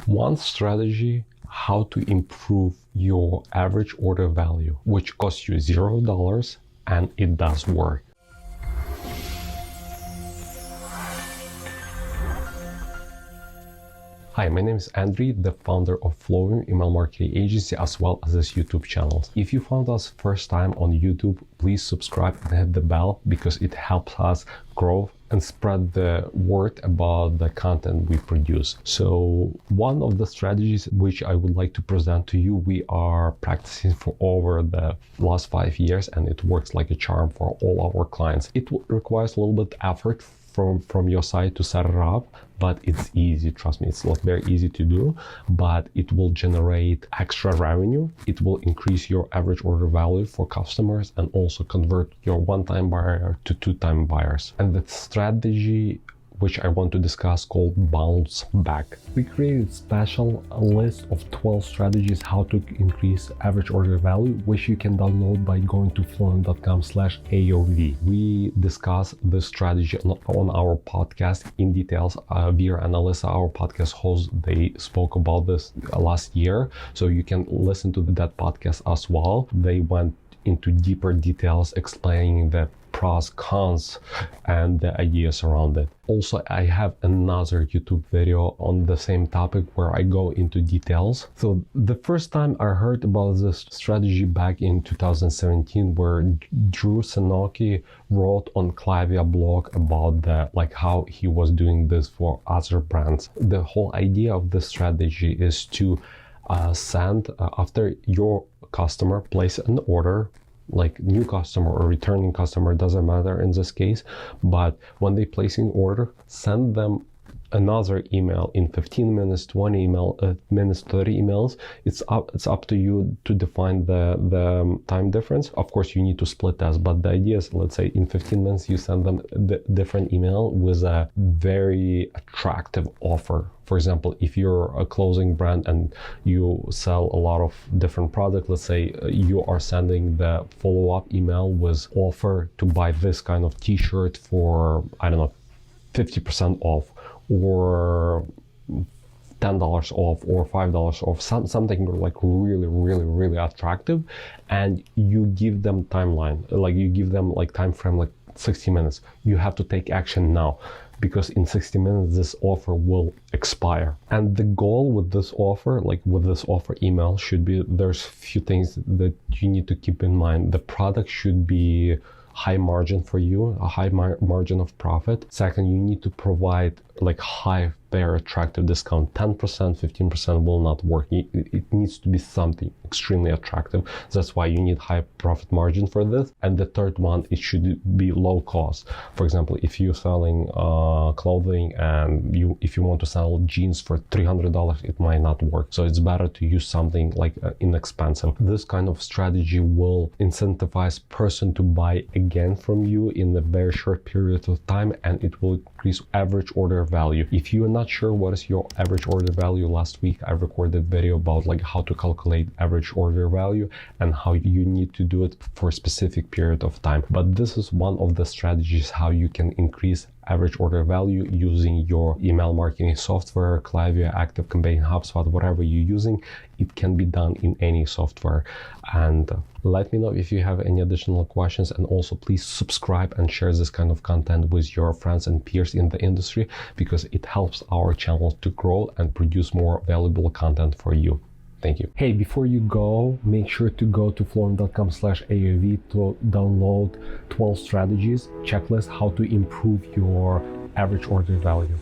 One strategy how to improve your average order value, which costs you $0 and it does work. Hi, my name is Andriy, the founder of Flowium email marketing agency, as well as this YouTube channel. If you found us first time on YouTube, please subscribe and hit the bell because it helps us grow and spread the word about the content we produce. So one of the strategies which I would like to present to you, we are practicing for over the last 5 years, and it works like a charm for all our clients. It requires a little bit effort from your side to set it up, but it's easy. Trust me, it's not very easy to do, but it will generate extra revenue. It will increase your average order value for customers and also convert your one-time buyer to two-time buyers. And the strategy which I want to discuss called bounce back. We created a special list of 12 strategies how to increase average order value, which you can download by going to flowium.com/AOV. We discuss this strategy on our podcast in details. Vera and Alyssa, our podcast hosts, they spoke about this last year, so you can listen to that podcast as well. They went into deeper details explaining the pros, cons, and the ideas around it. Also, I have another YouTube video on the same topic where I go into details. So the first time I heard about this strategy back in 2017, where Drew Sanoki wrote on Klaviyo blog about how he was doing this for other brands. The whole idea of this strategy is to send after your customer place an order, like new customer or returning customer, doesn't matter in this case, but when they place an order, send them another email in 15 minutes, 20 minutes, 30 emails. It's up to you to define the time difference. Of course, you need to split that, but the idea is, let's say in 15 minutes, you send them the different email with a very attractive offer. For example, if you're a clothing brand and you sell a lot of different products, let's say you are sending the follow-up email with offer to buy this kind of t-shirt for, I don't know, 50% off, or $10 off, or $5 off, something like really attractive, and you give them timeline, like you give them like time frame like 60 minutes. You have to take action now, because in 60 minutes this offer will expire. And the goal with this offer, like with this offer email, should be, there's few things that you need to keep in mind. The product should be high margin for you, a high margin of profit. Second, you need to provide like high, very attractive discount. 10%, 15% will not work. It needs to be something extremely attractive. That's why you need high profit margin for this. And the third one, it should be low cost. For example, if you're selling clothing and if you want to sell jeans for $300, it might not work. So it's better to use something like inexpensive. This kind of strategy will incentivize person to buy again from you in a very short period of time, and it will increase average order value. If you are not sure what is your average order value, last week I recorded a video about like how to calculate average order value and how you need to do it for a specific period of time. But this is one of the strategies how you can increase average order value using your email marketing software, Klaviyo, ActiveCampaign, HubSpot, whatever you're using. It can be done in any software. And let me know if you have any additional questions, and also please subscribe and share this kind of content with your friends and peers in the industry, because it helps our channel to grow and produce more valuable content for you. Thank you. Hey, before you go, make sure to go to flowium.com/AOV to download 12 strategies checklist how to improve your average order value.